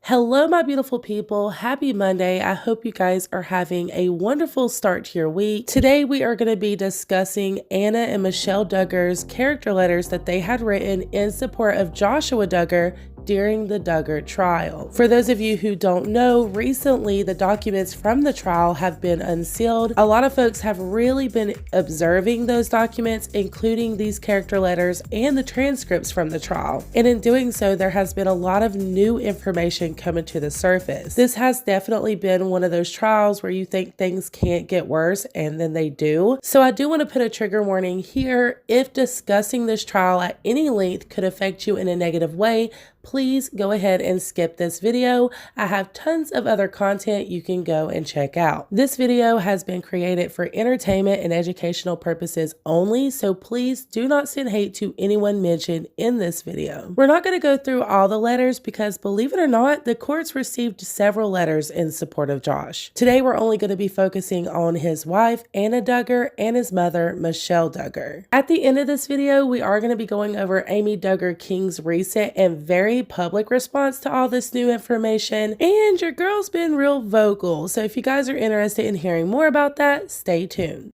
Hello, my beautiful people. Happy Monday. I hope you guys are having a wonderful start to your week. Today, we are going to be discussing Anna and Michelle Duggar's character letters that they had written in support of Joshua Duggar during the Duggar trial. For those of you who don't know, recently the documents from the trial have been unsealed. A lot of folks have really been observing those documents, including these character letters and the transcripts from the trial. And in doing so, there has been a lot of new information coming to the surface. This has definitely been one of those trials where you think things can't get worse, and then they do. So I do want to put a trigger warning here. If discussing this trial at any length could affect you in a negative way, please go ahead and skip this video. I have tons of other content you can go and check out. This video has been created for entertainment and educational purposes only, so please do not send hate to anyone mentioned in this video. We're not going to go through all the letters because, believe it or not, the courts received several letters in support of Josh. Today, we're only going to be focusing on his wife, Anna Duggar, and his mother, Michelle Duggar. At the end of this video, we are going to be going over Amy Duggar King's recent and very public response to all this new information, and your girl's been real vocal, so if you guys are interested in hearing more about that, stay tuned.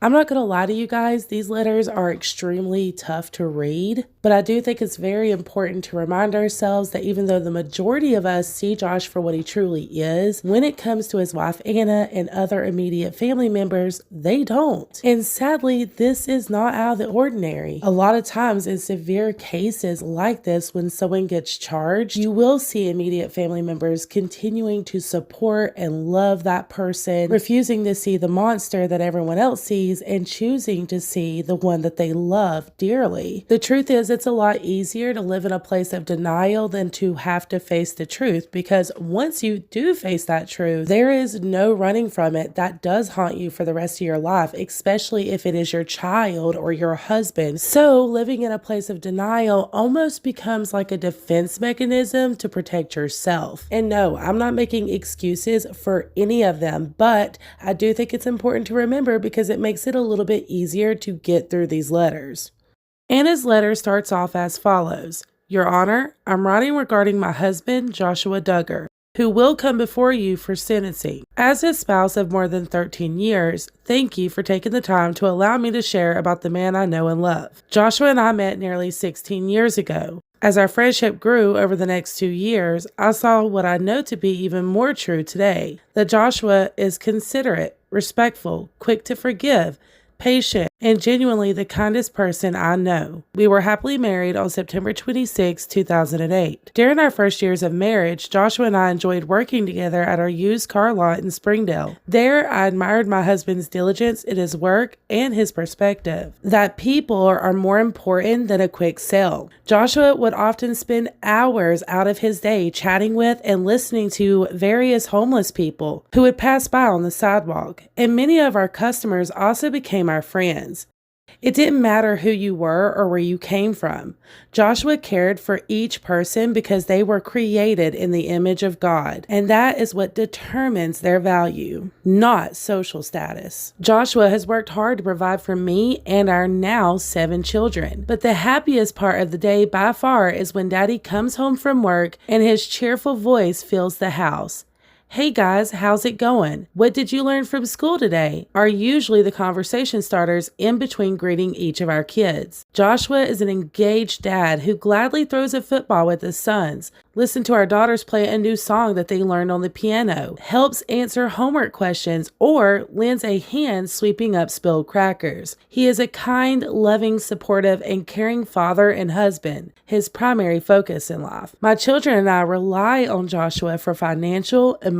I'm not going to lie to you guys, these letters are extremely tough to read, but I do think it's very important to remind ourselves that even though the majority of us see Josh for what he truly is, when it comes to his wife Anna and other immediate family members, they don't. And sadly, this is not out of the ordinary. A lot of times in severe cases like this, when someone gets charged, you will see immediate family members continuing to support and love that person, refusing to see the monster that everyone else sees and choosing to see the one that they love dearly. The truth is, it's a lot easier to live in a place of denial than to have to face the truth, because once you do face that truth, there is no running from it. That does haunt you for the rest of your life, especially if it is your child or your husband. So living in a place of denial almost becomes like a defense mechanism to protect yourself. And no, I'm not making excuses for any of them, but I do think it's important to remember because it makes it a little bit easier to get through these letters. Anna's letter starts off as follows. Your Honor, I'm writing regarding my husband, Joshua Duggar, who will come before you for sentencing. As his spouse of more than 13 years, thank you for taking the time to allow me to share about the man I know and love. Joshua and I met nearly 16 years ago. As our friendship grew over the next 2 years, I saw what I know to be even more true today, that Joshua is considerate, respectful, quick to forgive, patient, and genuinely the kindest person I know. We were happily married on September 26, 2008. During our first years of marriage, Joshua and I enjoyed working together at our used car lot in Springdale. There, I admired my husband's diligence in his work and his perspective, that people are more important than a quick sale. Joshua would often spend hours out of his day chatting with and listening to various homeless people who would pass by on the sidewalk, and many of our customers also became our friends. It didn't matter who you were or where you came from. Joshua cared for each person because they were created in the image of God, and that is what determines their value, not social status. Joshua has worked hard to provide for me and our now 7 children, but the happiest part of the day by far is when Daddy comes home from work and his cheerful voice fills the house. Hey guys, how's it going? What did you learn from school today? Are usually the conversation starters in between greeting each of our kids. Joshua is an engaged dad who gladly throws a football with his sons, listens to our daughters play a new song that they learned on the piano, helps answer homework questions, or lends a hand sweeping up spilled crackers. He is a kind, loving, supportive, and caring father and husband, his primary focus in life. My children and I rely on Joshua for financial, emotional,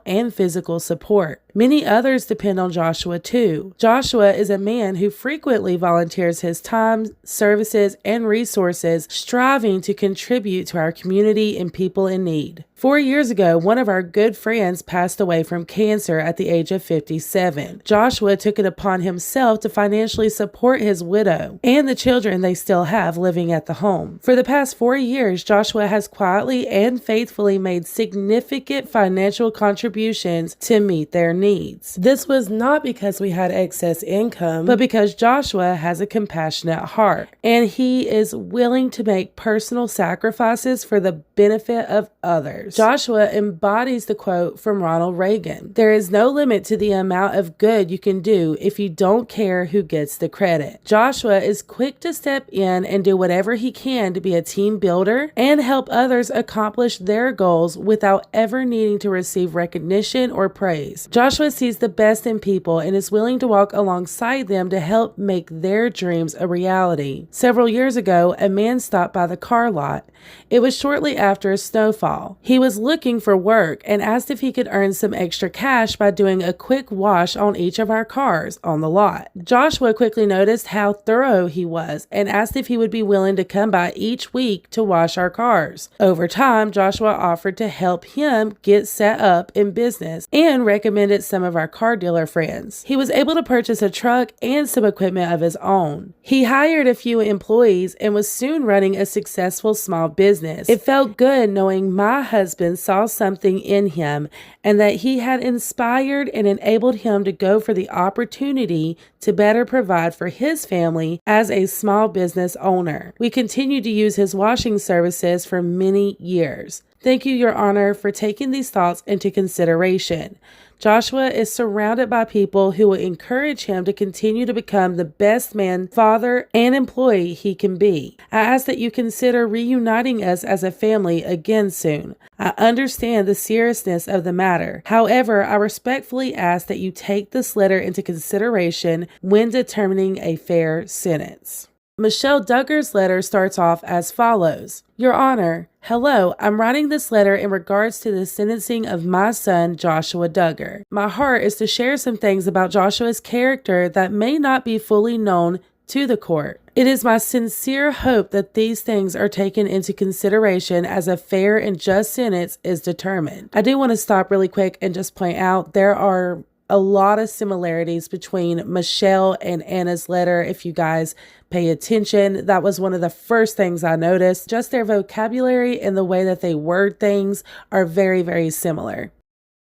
and physical support. Many others depend on Joshua too. Joshua is a man who frequently volunteers his time, services, and resources, striving to contribute to our community and people in need. 4 years ago, one of our good friends passed away from cancer at the age of 57. Joshua took it upon himself to financially support his widow and the children they still have living at the home. For the past 4 years, Joshua has quietly and faithfully made significant financial contributions to meet their needs. This was not because we had excess income, but because Joshua has a compassionate heart, and he is willing to make personal sacrifices for the benefit of others. Joshua embodies the quote from Ronald Reagan: "There is no limit to the amount of good you can do if you don't care who gets the credit." Joshua is quick to step in and do whatever he can to be a team builder and help others accomplish their goals without ever needing to receive recognition or praise. Joshua sees the best in people and is willing to walk alongside them to help make their dreams a reality. Several years ago, a man stopped by the car lot. It was shortly after a snowfall. He was looking for work and asked if he could earn some extra cash by doing a quick wash on each of our cars on the lot. Joshua quickly noticed how thorough he was and asked if he would be willing to come by each week to wash our cars. Over time, Joshua offered to help him get set up in business and recommended some of our car dealer friends. He was able to purchase a truck and some equipment of his own. He hired a few employees and was soon running a successful small business. It felt good knowing my husband saw something in him and that he had inspired and enabled him to go for the opportunity to better provide for his family as a small business owner. We continued to use his washing services for many years. Thank you, Your Honor, for taking these thoughts into consideration. Joshua is surrounded by people who will encourage him to continue to become the best man, father, and employee he can be. I ask that you consider reuniting us as a family again soon. I understand the seriousness of the matter. However, I respectfully ask that you take this letter into consideration when determining a fair sentence. Michelle Duggar's letter starts off as follows. Your Honor, hello, I'm writing this letter in regards to the sentencing of my son, Joshua Duggar. My heart is to share some things about Joshua's character that may not be fully known to the court. It is my sincere hope that these things are taken into consideration as a fair and just sentence is determined. I do want to stop really quick and just point out there are a lot of similarities between Michelle and Anna's letter. If you guys pay attention, that was one of the first things I noticed. Just their vocabulary and the way that they word things are very, very similar.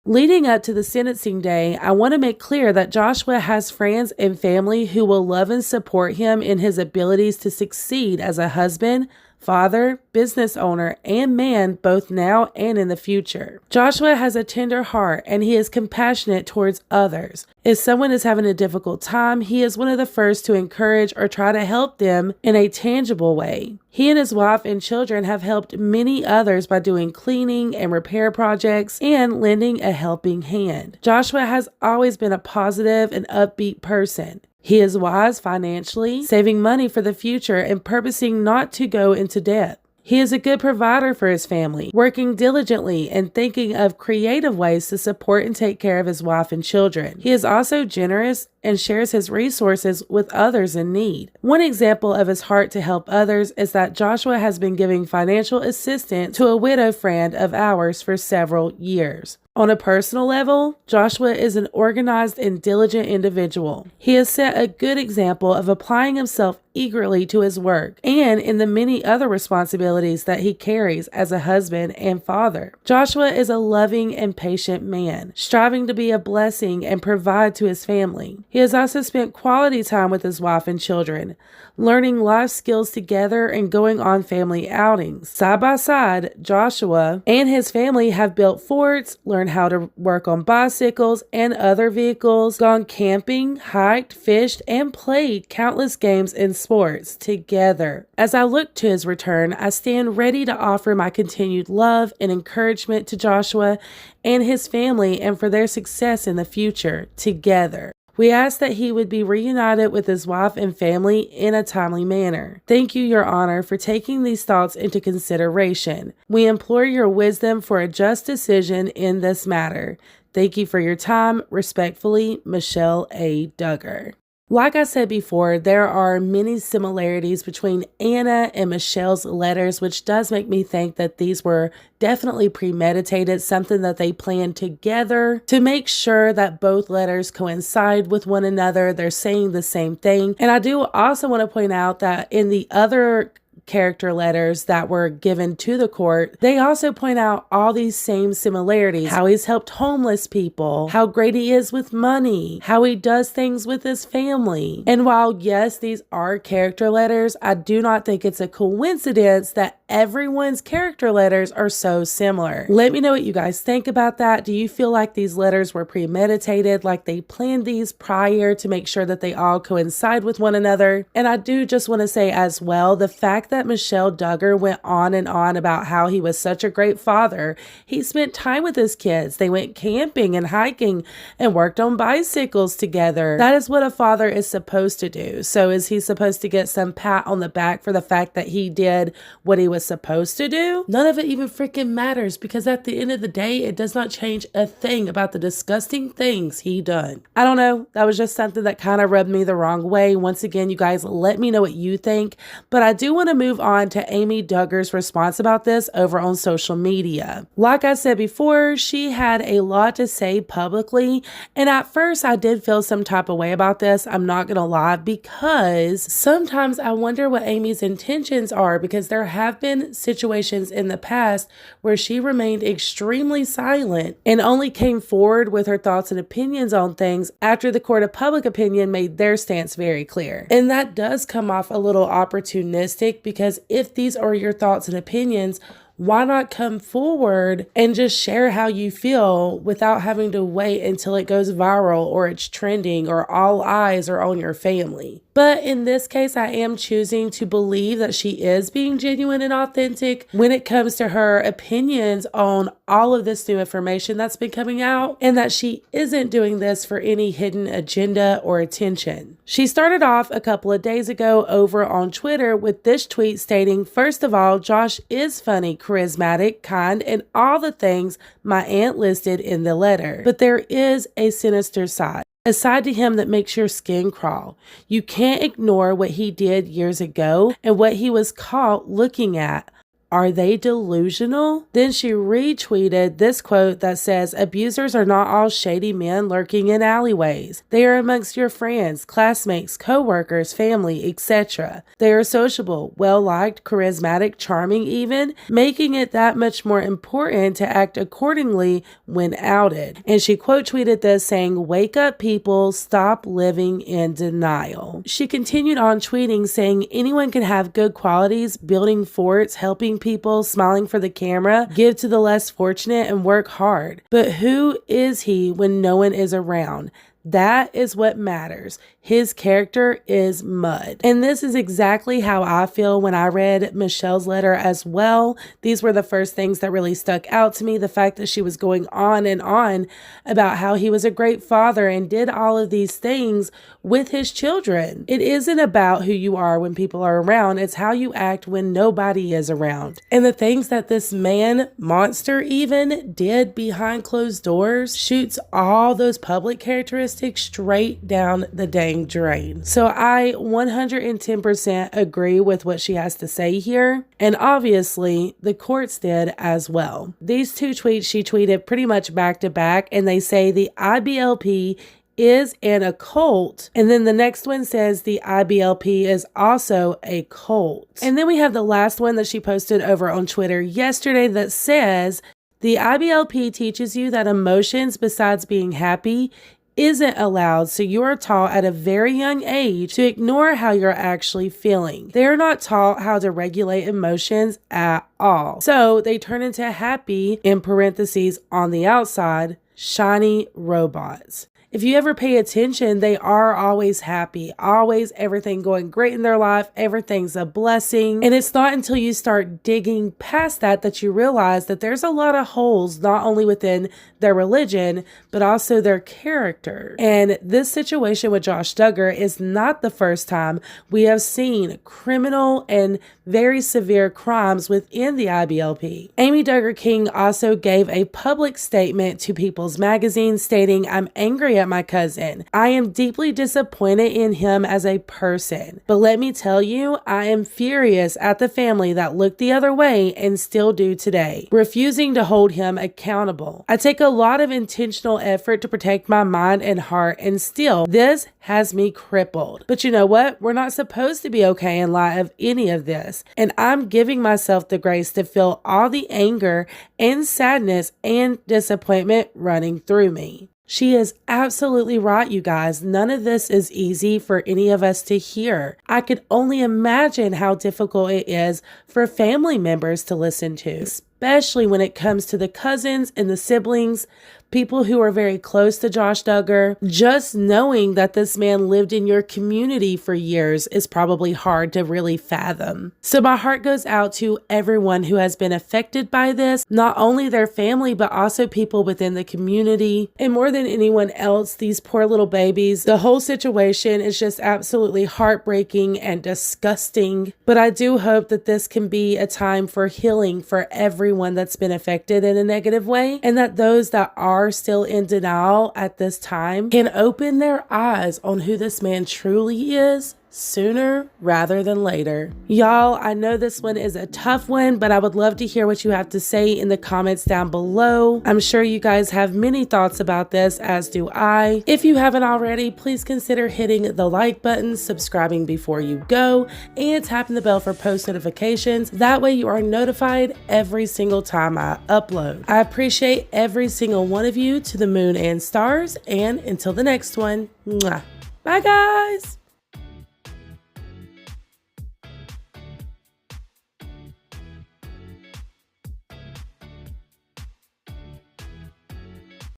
Leading up to the sentencing day, I want to make clear that Joshua has friends and family who will love and support him in his abilities to succeed as a husband, father, business owner, and man, both now and in the future. Joshua has a tender heart and he is compassionate towards others. If someone is having a difficult time, he is one of the first to encourage or try to help them in a tangible way. He and his wife and children have helped many others by doing cleaning and repair projects and lending a helping hand. Joshua has always been a positive and upbeat person. He is wise financially, saving money for the future and purposing not to go into debt. He is a good provider for his family, working diligently and thinking of creative ways to support and take care of his wife and children. He is also generous and shares his resources with others in need. One example of his heart to help others is that Joshua has been giving financial assistance to a widow friend of ours for several years. On a personal level, Joshua is an organized and diligent individual. He has set a good example of applying himself eagerly to his work and in the many other responsibilities that he carries as a husband and father. Joshua is a loving and patient man, striving to be a blessing and provide to his family. He has also spent quality time with his wife and children, learning life skills together and going on family outings. Side by side, Joshua and his family have built forts, learned how to work on bicycles and other vehicles, gone camping, hiked, fished, and played countless games and sports together. As I look to his return, I stand ready to offer my continued love and encouragement to Joshua and his family and for their success in the future together. We ask that he would be reunited with his wife and family in a timely manner. Thank you, Your Honor, for taking these thoughts into consideration. We implore your wisdom for a just decision in this matter. Thank you for your time. Respectfully, Michelle A. Duggar. Like I said before, there are many similarities between Anna and Michelle's letters, which does make me think that these were definitely premeditated, something that they planned together to make sure that both letters coincide with one another. They're saying the same thing. And I do also want to point out that in the other character letters that were given to the court, they also point out all these same similarities: how he's helped homeless people, how great he is with money, how he does things with his family. And while yes, these are character letters, I do not think it's a coincidence that everyone's character letters are so similar. Let me know what you guys think about that. Do you feel like these letters were premeditated, like they planned these prior to make sure that they all coincide with one another? And I do just want to say as well, the fact that Michelle Duggar went on and on about how he was such a great father. He spent time with his kids. They went camping and hiking and worked on bicycles together. That is what a father is supposed to do. So is he supposed to get some pat on the back for the fact that he did what he was supposed to do? None of it even freaking matters, because at the end of the day, it does not change a thing about the disgusting things he done. I don't know. That was just something that kind of rubbed me the wrong way. Once again, you guys, let me know what you think. But I do want to move on to Amy Duggar's response about this over on social media. Like I said before, she had a lot to say publicly, and at first I did feel some type of way about this. I'm not gonna lie, because sometimes I wonder what Amy's intentions are, because there have been situations in the past where she remained extremely silent and only came forward with her thoughts and opinions on things after the court of public opinion made their stance very clear. And that does come off a little opportunistic, because if these are your thoughts and opinions, why not come forward and just share how you feel without having to wait until it goes viral or it's trending or all eyes are on your family? But in this case, I am choosing to believe that she is being genuine and authentic when it comes to her opinions on all of this new information that's been coming out, and that she isn't doing this for any hidden agenda or attention. She started off a couple of days ago over on Twitter with this tweet stating, "First of all, Josh is funny, charismatic, kind, and all the things my aunt listed in the letter. But there is a sinister side. A side to him that makes your skin crawl. You can't ignore what he did years ago and what he was caught looking at. Are they delusional?" Then she retweeted this quote that says, "Abusers are not all shady men lurking in alleyways. They are amongst your friends, classmates, co-workers, family, etc. They are sociable, well-liked, charismatic, charming even, making it that much more important to act accordingly when outed." And she quote tweeted this saying, "Wake up people, stop living in denial." She continued on tweeting saying, "Anyone can have good qualities, building forts, helping people, smiling for the camera, give to the less fortunate, and work hard. But who is he when no one is around? That is what matters. His character is mud." And this is exactly how I feel when I read Michelle's letter as well. These were the first things that really stuck out to me. The fact that she was going on and on about how he was a great father and did all of these things with his children. It isn't about who you are when people are around. It's how you act when nobody is around. And the things that this man, monster even, did behind closed doors shoots all those public characteristics straight down the dang drain. So I 110% agree with what she has to say here. And obviously the courts did as well. These two tweets she tweeted pretty much back to back, and they say the IBLP is an occult. And then the next one says the IBLP is also a cult. And then we have the last one that she posted over on Twitter yesterday that says, "The IBLP teaches you that emotions besides being happy isn't allowed, so you are taught at a very young age to ignore how you're actually feeling. They are not taught how to regulate emotions at all. So they turn into happy, in parentheses, on the outside, shiny robots." If you ever pay attention, they are always happy, always everything going great in their life, everything's a blessing. And it's not until you start digging past that that you realize that there's a lot of holes, not only within their religion, but also their character. And this situation with Josh Duggar is not the first time we have seen criminal and very severe crimes within the IBLP. Amy Duggar King also gave a public statement to People's Magazine stating, "I'm angry at my cousin. I am deeply disappointed in him as a person. But let me tell you, I am furious at the family that looked the other way and still do today, refusing to hold him accountable. I take a lot of intentional effort to protect my mind and heart, and still, this has me crippled. But you know what? We're not supposed to be okay in light of any of this. And I'm giving myself the grace to feel all the anger and sadness and disappointment running through me." She is absolutely right, you guys. None of this is easy for any of us to hear. I could only imagine how difficult it is for family members to listen to, especially when it comes to the cousins and the siblings, people who are very close to Josh Duggar. Just knowing that this man lived in your community for years is probably hard to really fathom. So my heart goes out to everyone who has been affected by this, not only their family, but also people within the community. And more than anyone else, these poor little babies. The whole situation is just absolutely heartbreaking and disgusting. But I do hope that this can be a time for healing for everyone that's been affected in a negative way, and that those that are still in denial at this time can open their eyes on who this man truly is sooner rather than later. Y'all, I know this one is a tough one, but I would love to hear what you have to say in the comments down below. I'm sure you guys have many thoughts about this, as do I. If you haven't already, please consider hitting the like button, subscribing before you go, and tapping the bell for post notifications. That way you are notified every single time I upload. I appreciate every single one of you to the moon and stars, and until the next one, mwah. Bye guys!